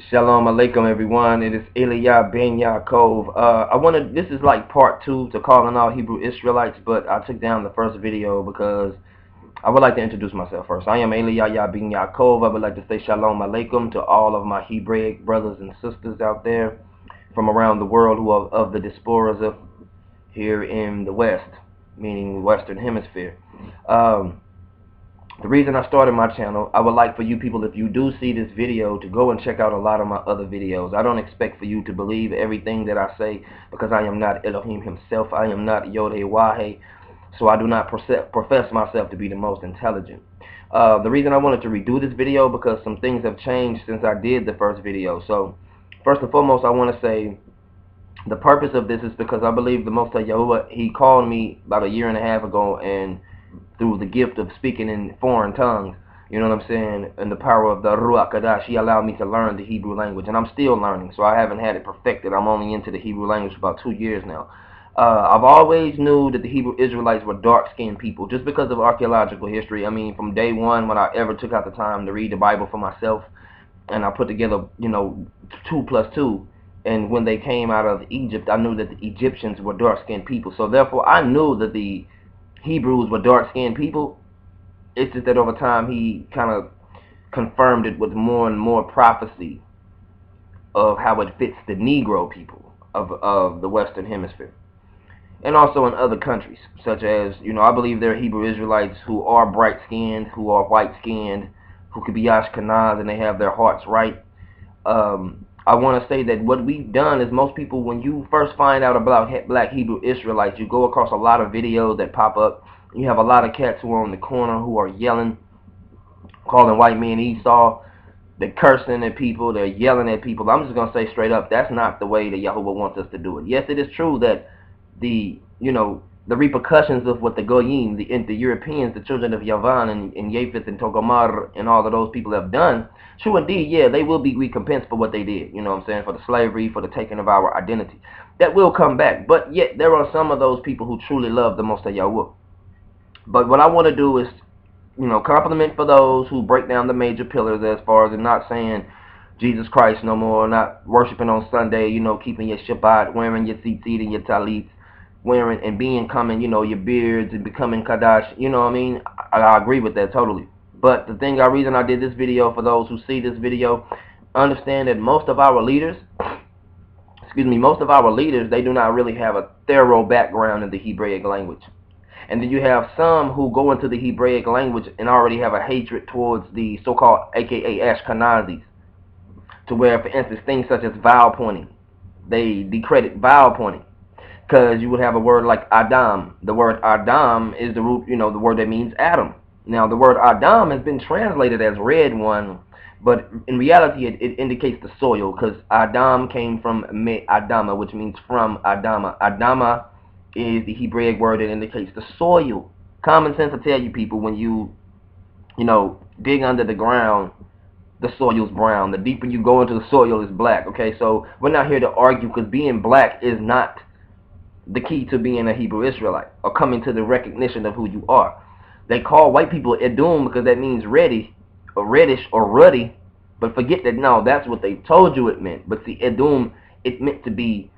Shalom Alaikum, everyone. It is Eliah Ben Yaakov. This is like part two to calling all Hebrew Israelites, but I took down the first video because I would like to introduce myself first. I am Eliah Ben Yaakov. I would like to say Shalom Alaikum to all of my Hebraic brothers and sisters out there from around the world who are of the diasporas of here in the West, meaning Western Hemisphere. The reason I started my channel, I would like for you people, if you do see this video, to go and check out a lot of my other videos. I don't expect for you to believe everything that I say because I am not Elohim himself. I am not Yod-Heh-Wah-Heh, so I do not profess myself to be the most intelligent. The reason I wanted to redo this video because some things have changed since I did the first video. So first and foremost, I want to say the purpose of this is because I believe the Most High Yahuwah, he called me about a year and a half ago, and through the gift of speaking in foreign tongues, you know what I'm saying, and the power of the Ruach Kadash, he allowed me to learn the Hebrew language, and I'm still learning, so I haven't had it perfected. I'm only into the Hebrew language for about 2 years now. I've always knew that the Hebrew Israelites were dark-skinned people, just because of archaeological history. I mean, from day one, when I ever took out the time to read the Bible for myself, and I put together, 2 plus 2, and when they came out of Egypt, I knew that the Egyptians were dark-skinned people, so therefore I knew that the Hebrews were dark-skinned people. It's just that over time he kind of confirmed it with more and more prophecy of how it fits the Negro people of the Western Hemisphere. And also in other countries, such as, I believe there are Hebrew Israelites who are bright-skinned, who are white-skinned, who could be Ashkenaz and they have their hearts right. I want to say that what we've done is most people, when you first find out about black Hebrew Israelites, you go across a lot of videos that pop up. You have a lot of cats who are on the corner who are yelling, calling white men Esau. They're cursing at people. They're yelling at people. I'm just going to say straight up, that's not the way that Yahuwah wants us to do it. Yes, it is true that the repercussions of what the Goyim, the Europeans, the children of Yavan and Japheth and Togomar and all of those people have done, true indeed, yeah, they will be recompensed for what they did, you know what I'm saying, for the slavery, for the taking of our identity. That will come back, but yet there are some of those people who truly love the Most High Yahuwah. But what I want to do is, compliment for those who break down the major pillars as far as not saying Jesus Christ no more, not worshiping on Sunday, keeping your Shabbat, wearing your tzitzit and your talits, wearing and becoming, your beards and becoming Kadash, you know what I mean? I agree with that totally. But the reason I did this video, for those who see this video, understand that most of our leaders, they do not really have a thorough background in the Hebraic language. And then you have some who go into the Hebraic language and already have a hatred towards the so-called aka Ashkenazis, to where, for instance, things such as vowel pointing, they discredit vowel pointing. Because you would have a word like Adam. The word Adam is the root, the word that means Adam. Now, the word Adam has been translated as red one, but in reality, it indicates the soil, because Adam came from Me Adama, which means from Adama. Adama is the Hebraic word that indicates the soil. Common sense will tell you people, when you dig under the ground, the soil's brown. The deeper you go into the soil, is black. Okay, so we're not here to argue, because being black is not the key to being a Hebrew Israelite or coming to the recognition of who you are. They call white people Edom because that means ready or reddish or ruddy, but forget that, no, that's what they told you it meant. But see, Edom, it meant to be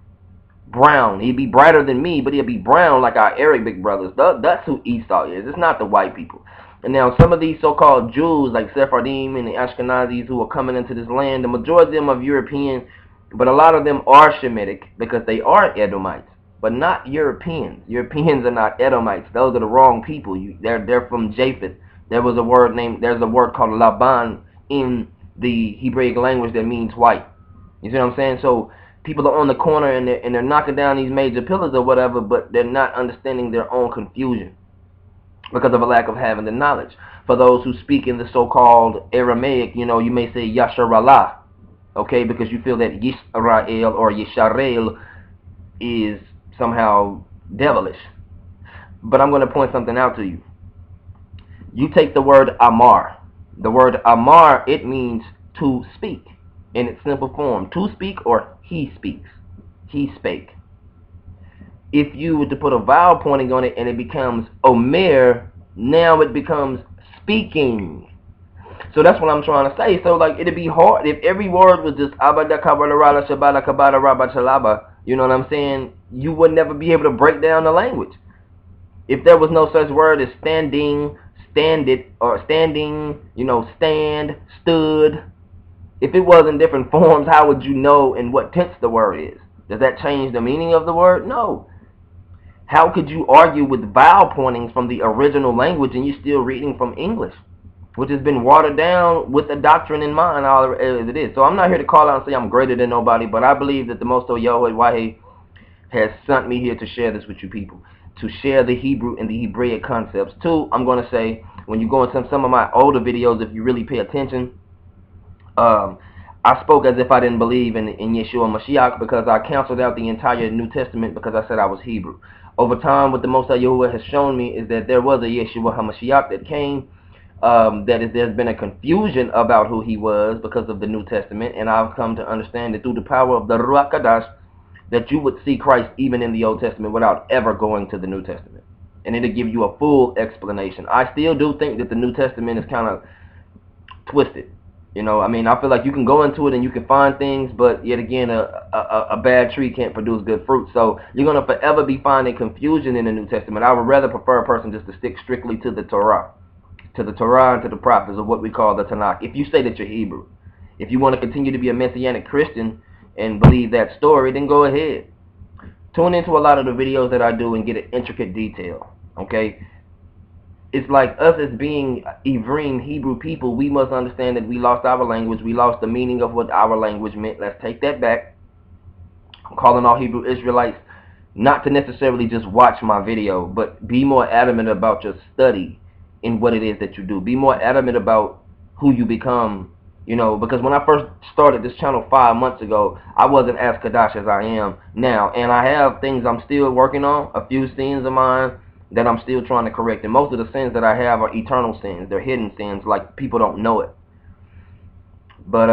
brown. He'd be brighter than me, but he'd be brown like our Arabic brothers. That's who Esau is. It's not the white people. And now some of these so-called Jews like Sephardim and the Ashkenazis who are coming into this land, the majority of them are European, but a lot of them are Shemitic because they are Edomites, but not Europeans. Europeans are not Edomites. Those are the wrong people. They're from Japheth. There's a word called Laban in the Hebraic language that means white. You see what I'm saying? So people are on the corner and they're knocking down these major pillars or whatever, but they're not understanding their own confusion because of a lack of having the knowledge. For those who speak in the so-called Aramaic, you may say Yasharallah, okay, because you feel that Yisrael or Yisharel is somehow devilish. But I'm going to point something out to you. You take the word Amar. The word Amar, it means to speak in its simple form. To speak or he speaks. He spake. If you were to put a vowel pointing on it and it becomes Omer, now it becomes speaking. So that's what I'm trying to say. So like it'd be hard if every word was just abada kabala rala shabala kabala raba chalaba. You know what I'm saying? You would never be able to break down the language. If there was no such word as standing, standed, or standing, stand, stood. If it was in different forms, how would you know in what tense the word is? Does that change the meaning of the word? No. How could you argue with vowel pointings from the original language and you're still reading from English, which has been watered down with the doctrine in mind all as it is? So I'm not here to call out and say I'm greater than nobody, but I believe that the Most High Yahweh has sent me here to share this with you people, to share the Hebrew and the Hebraic concepts. Two, I'm going to say, when you go into some of my older videos, if you really pay attention, I spoke as if I didn't believe in Yeshua Mashiach because I canceled out the entire New Testament because I said I was Hebrew. Over time, what the Most High Yahuwah has shown me is that there was a Yeshua HaMashiach that came. There's been a confusion about who he was because of the New Testament, and I've come to understand that through the power of the Ruach Kadash, that you would see Christ even in the Old Testament without ever going to the New Testament. And it'll give you a full explanation. I still do think that the New Testament is kind of twisted. I feel like you can go into it and you can find things, but yet again, a bad tree can't produce good fruit. So you're going to forever be finding confusion in the New Testament. I would rather prefer a person just to stick strictly to the Torah and to the prophets, of what we call the Tanakh. If you say that you're Hebrew, if you want to continue to be a Messianic Christian and believe that story, then go ahead. Tune into a lot of the videos that I do and get an intricate detail, okay? It's like us as being Ivrim, Hebrew people, we must understand that we lost our language. We lost the meaning of what our language meant. Let's take that back. I'm calling all Hebrew Israelites not to necessarily just watch my video, but be more adamant about your study in what it is that you do. Be more adamant about who you become, because when I first started this channel 5 months ago, I wasn't as Kadash as I am now. And I have things I'm still working on, a few sins of mine that I'm still trying to correct. And most of the sins that I have are eternal sins. They're hidden sins, like people don't know it. But,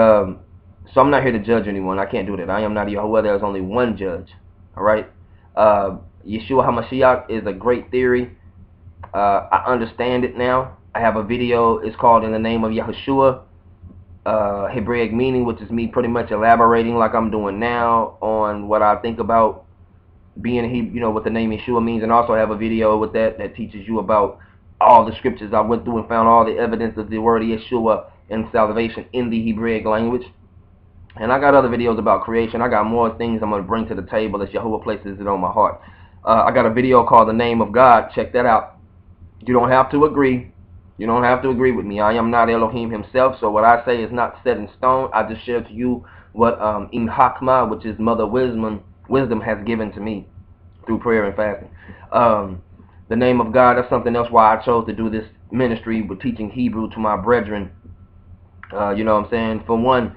so I'm not here to judge anyone. I can't do that. I am not Yahweh. There's only one judge. All right? Yeshua HaMashiach is a great theory. I understand it now. I have a video. It's called In the Name of Yeshua. Hebraic meaning, which is me pretty much elaborating like I'm doing now on what I think about being Hebrew, what the name Yeshua means. And also I have a video with that teaches you about all the scriptures. I went through and found all the evidence of the word Yeshua and salvation in the Hebraic language. And I got other videos about creation. I got more things I'm going to bring to the table as Yahuwah places it on my heart. I got a video called The Name of God. Check that out. You don't have to agree. You don't have to agree with me. I am not Elohim himself, so what I say is not set in stone. I just share to you what Im Hakma, which is Mother Wisdom has given to me through prayer and fasting. The name of God, that's something else why I chose to do this ministry with teaching Hebrew to my brethren. You know what I'm saying? For one,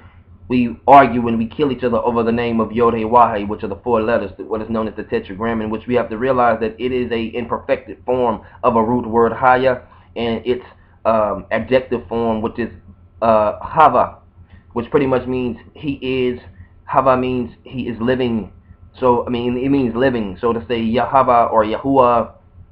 we argue and we kill each other over the name of Yod He Wahe, which are the 4 letters, what is known as the tetragrammaton, which we have to realize that it is a imperfected form of a root word Haya, and its adjective form, which is Hava, which pretty much means he is. Hava means he is living. So, it means living. So to say Yahava or Yahuwah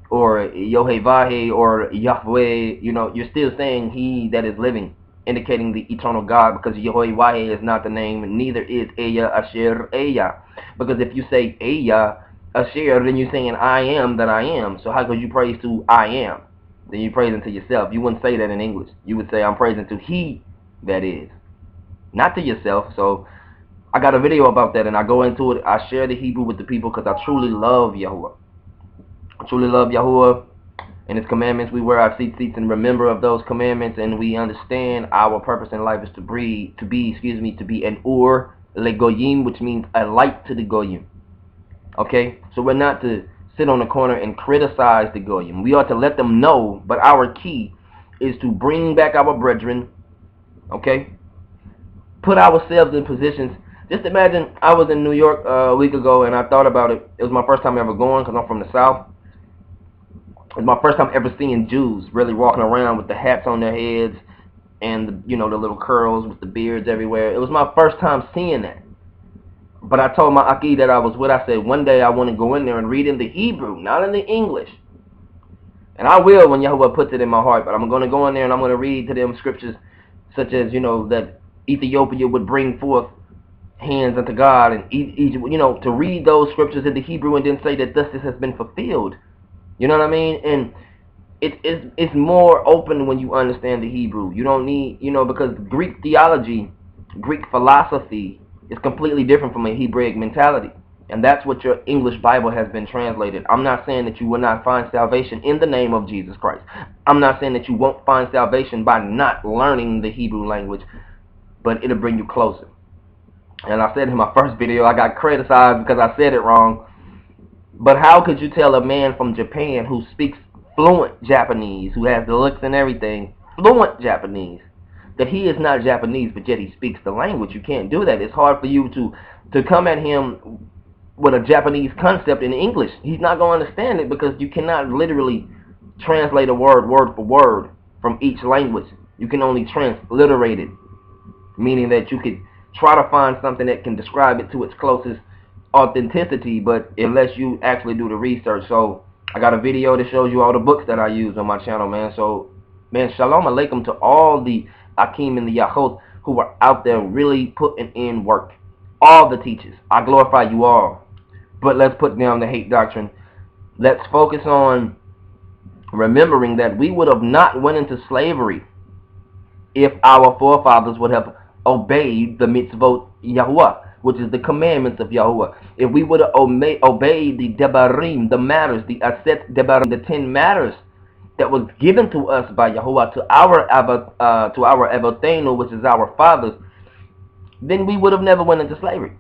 or Yohevahe or Yahweh, you're still saying he that is living, indicating the eternal God, because Yehoiwahe is not the name, neither is Eya Asher Eya. Because if you say Eya Asher, then you're saying I am that I am. So how could you praise to I am? Then you praise to yourself. You wouldn't say that in English. You would say I'm praising to he that is, not to yourself. So I got a video about that, and I go into it. I share the Hebrew with the people because I truly love Yahuwah. I truly love Yahuwah and his commandments. We wear our tzitzits and remember of those commandments, and we understand our purpose in life is to be an ur legoyim, which means a light to the goyim. Okay, so we're not to sit on the corner and criticize the goyim. We are to let them know, but our key is to bring back our brethren. Okay, put ourselves in positions. Just imagine I was in New York a week ago, and I thought about it. It was my first time ever going because I'm from the South. It was my first time ever seeing Jews really walking around with the hats on their heads and the little curls with the beards everywhere. It was my first time seeing that. But I told my Aki that I was with, I said, one day I want to go in there and read in the Hebrew, not in the English. And I will when Yahuwah puts it in my heart. But I'm going to go in there and I'm going to read to them scriptures such as, that Ethiopia would bring forth hands unto God, and Egypt, to read those scriptures in the Hebrew and then say that thus this has been fulfilled. You know what I mean? And it's more open when you understand the Hebrew. You don't need, because Greek theology, Greek philosophy is completely different from a Hebraic mentality. And that's what your English Bible has been translated. I'm not saying that you will not find salvation in the name of Jesus Christ. I'm not saying that you won't find salvation by not learning the Hebrew language, but it'll bring you closer. And I said in my first video, I got criticized because I said it wrong. But how could you tell a man from Japan who speaks fluent Japanese, who has the looks and everything, fluent Japanese, that he is not Japanese, but yet he speaks the language? You can't do that. It's hard for you to come at him with a Japanese concept in English. He's not going to understand it, because you cannot literally translate a word for word from each language. You can only transliterate it, meaning that you could try to find something that can describe it to its closest authenticity, but unless you actually do the research. So I got a video that shows you all the books that I use on my channel, man. So, man, shalom alaikum to all the Akim and the Yahot who are out there really putting in work. All the teachers, I glorify you all. But let's put down the hate doctrine. Let's focus on remembering that we would have not went into slavery if our forefathers would have obeyed the mitzvot Yahuwah, which is the commandments of Yahuwah. If we would have obeyed the debarim, the matters, the aset debarim, the 10 matters that was given to us by Yahuwah to our Avotenu, which is our fathers, then we would have never went into slavery.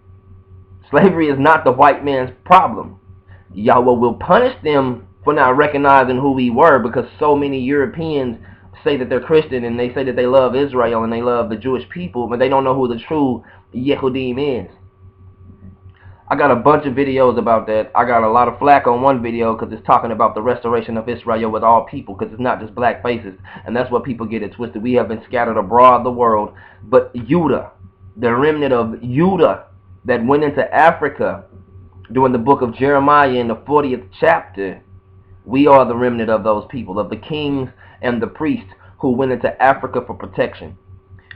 Slavery is not the white man's problem. Yahweh will punish them for not recognizing who we were, because so many Europeans say that they're Christian and they say that they love Israel and they love the Jewish people, but they don't know who the true Yehudim is. I got a bunch of videos about that. I got a lot of flack on one video because it's talking about the restoration of Israel with all people, because it's not just black faces, and that's what people get it twisted. We have been scattered abroad the world, but Judah, the remnant of Judah that went into Africa during the book of Jeremiah in the 40th chapter, we are the remnant of those people, of the kings and the priests who went into Africa for protection.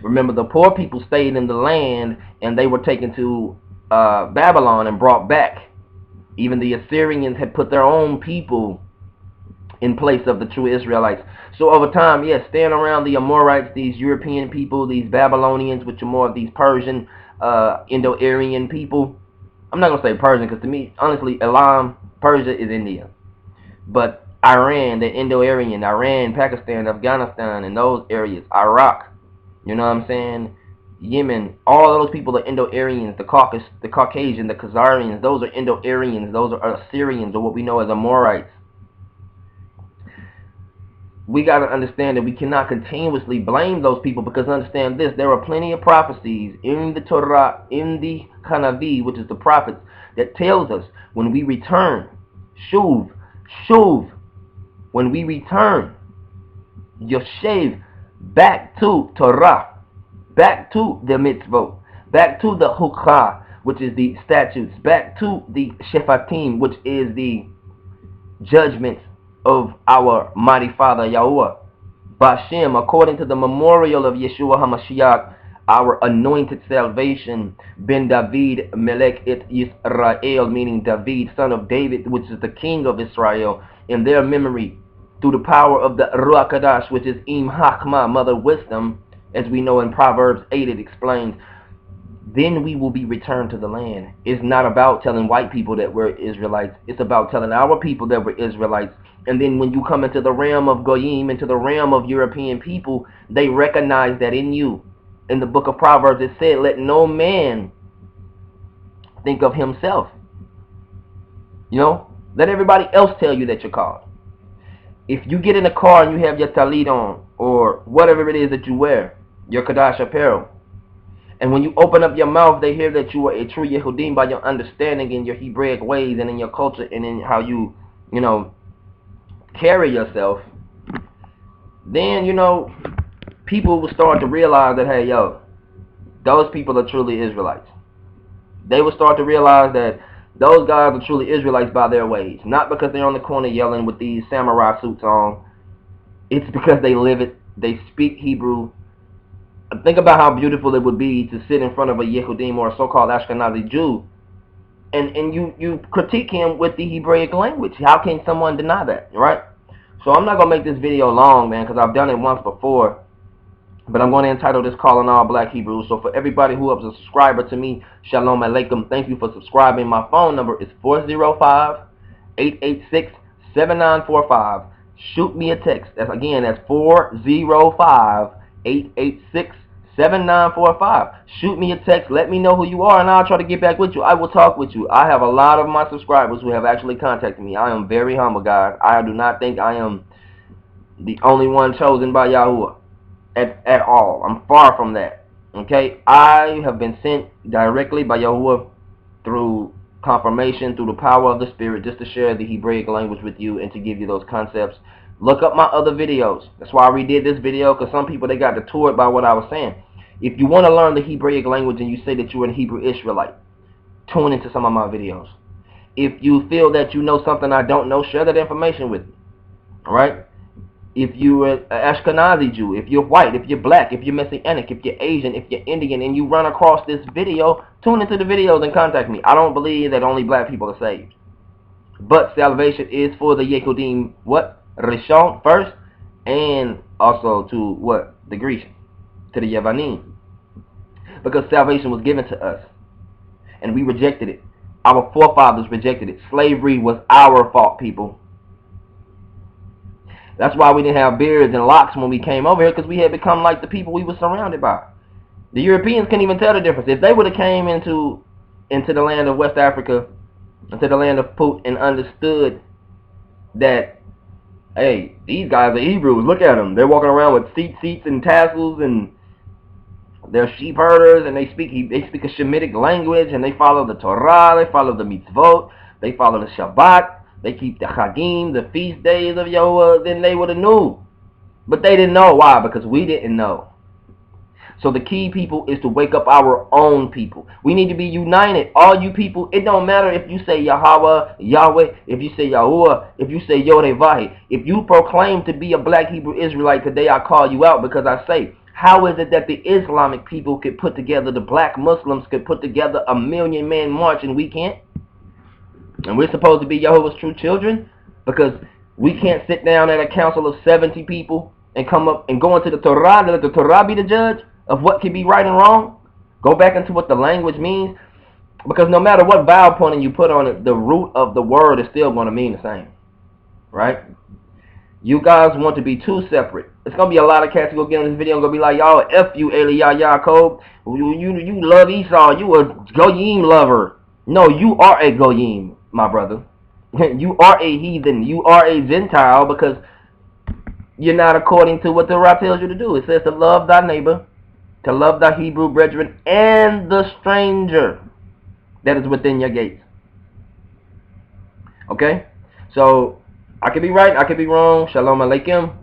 Remember, the poor people stayed in the land and they were taken to Babylon and brought back. Even the Assyrians had put their own people in place of the true Israelites. So over time, yes, staying around the Amorites, these European people, these Babylonians, which are more of these Persian, Indo-Aryan people. I'm not going to say Persian, because to me, honestly, Elam, Persia is India. But Iran, the Indo-Aryan, Iran, Pakistan, Afghanistan, and those areas, Iraq, you know what I'm saying? Yemen, all those people are Indo-Aryans, the Caucasian, the Khazarians, those are Indo-Aryans, those are Assyrians, or what we know as Amorites. We got to understand that we cannot continuously blame those people, because understand this, there are plenty of prophecies in the Torah, in the Hanavi, which is the prophets, that tells us when we return, Shuv, when we return, Yoshev, back to Torah, back to the mitzvot, back to the Hukah, which is the statutes, back to the Shefatim, which is the judgments of our mighty Father Yahuwah, Bashem, according to the memorial of Yeshua HaMashiach, our anointed salvation, Ben David Melech et Yisrael, meaning David, son of David, which is the king of Israel, in their memory, through the power of the Ruach Hadash, which is Im Hakma, mother wisdom, as we know in Proverbs 8, it explains, then we will be returned to the land. It's not about telling white people that we're Israelites. It's about telling our people that we're Israelites. And then when you come into the realm of Goyim, into the realm of European people, they recognize that in you. In the book of Proverbs, it said, let no man think of himself. You know, let everybody else tell you that you're called. If you get in a car and you have your talit on, or whatever it is that you wear, your Kadash apparel, and when you open up your mouth, they hear that you are a true Yehudim by your understanding in your Hebraic ways and in your culture and in how you carry yourself, then, people will start to realize that, hey, yo, those people are truly Israelites. They will start to realize that those guys are truly Israelites by their ways. Not because they're on the corner yelling with these samurai suits on. It's because they live it. They speak Hebrew. Think about how beautiful it would be to sit in front of a Yehudim or a so-called Ashkenazi Jew, and you critique him with the Hebraic language. How can someone deny that, right? So I'm not going to make this video long, man, because I've done it once before. But I'm going to entitle this Calling All Black Hebrews. So for everybody who is a subscriber to me, Shalom Aleichem. Thank you for subscribing. My phone number is 405-886-7945. Shoot me a text. That's 405-886-7945. Shoot me a text. Let me know who you are, and I'll try to get back with you. I will talk with you. I have a lot of my subscribers who have actually contacted me. I am very humble, guys. I do not think I am the only one chosen by Yahuwah. At all. I'm far from that. Okay? I have been sent directly by Yahuwah through confirmation, through the power of the Spirit, just to share the Hebraic language with you and to give you those concepts. Look up my other videos. That's why I redid this video, because some people, they got detoured by what I was saying. If you want to learn the Hebraic language and you say that you're a Hebrew Israelite, tune into some of my videos. If you feel that you know something I don't know, share that information with me. Alright? If you're an Ashkenazi Jew, if you're white, if you're black, if you're Messianic, if you're Asian, if you're Indian, and you run across this video, tune into the videos and contact me. I don't believe that only black people are saved. But salvation is for the Yehudim, what? Rishon first, and also to what? The Grecians, to the Yevanim. Because salvation was given to us, and we rejected it. Our forefathers rejected it. Slavery was our fault, people. That's why we didn't have beards and locks when we came over here, because we had become like the people we were surrounded by. The Europeans couldn't even tell the difference. If they would have came into the land of West Africa, into the land of Put, and understood that, hey, these guys are Hebrews. Look at them. They're walking around with seats and tassels, and they're sheep herders, and they speak a Shemitic language, and they follow the Torah, they follow the mitzvot, they follow the Shabbat. They keep the Chagim, the feast days of Yahuwah, then they would have knew. But they didn't know. Why? Because we didn't know. So the key, people, is to wake up our own people. We need to be united. All you people, it don't matter if you say Yahweh, Yahweh, if you say Yahuwah, if you say Yodevahi. If you proclaim to be a black Hebrew Israelite today, I call you out, because I say, how is it that the Islamic people could put together, the black Muslims could put together a 1,000,000-man march, and we can't? And we're supposed to be Jehovah's true children, because we can't sit down at a council of 70 people and come up and go into the Torah and let the Torah be the judge of what can be right and wrong. Go back into what the language means, because no matter what vowel pointing you put on it, the root of the word is still going to mean the same, right? You guys want to be too separate. It's going to be a lot of cats who go get on this video and going to be like, y'all, F you, Eliah Yaakov. You love Esau. You a Goyim lover. No, you are a Goyim, my brother. You are a heathen. You are a Gentile, because you're not according to what the Torah tells you to do. It says to love thy neighbor, to love thy Hebrew brethren, and the stranger that is within your gates. Okay? So, I could be right, I could be wrong. Shalom Aleichem.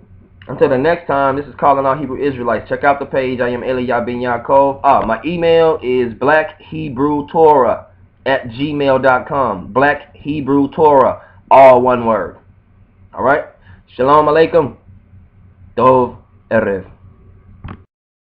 Until the next time, this is Calling All Hebrew Israelites. Check out the page. I am Eliah ben Yaakov. My email is blackhebrewtorah@gmail.com. Black Hebrew Torah, all one word. Alright? Shalom Aleichem. Dov Erev.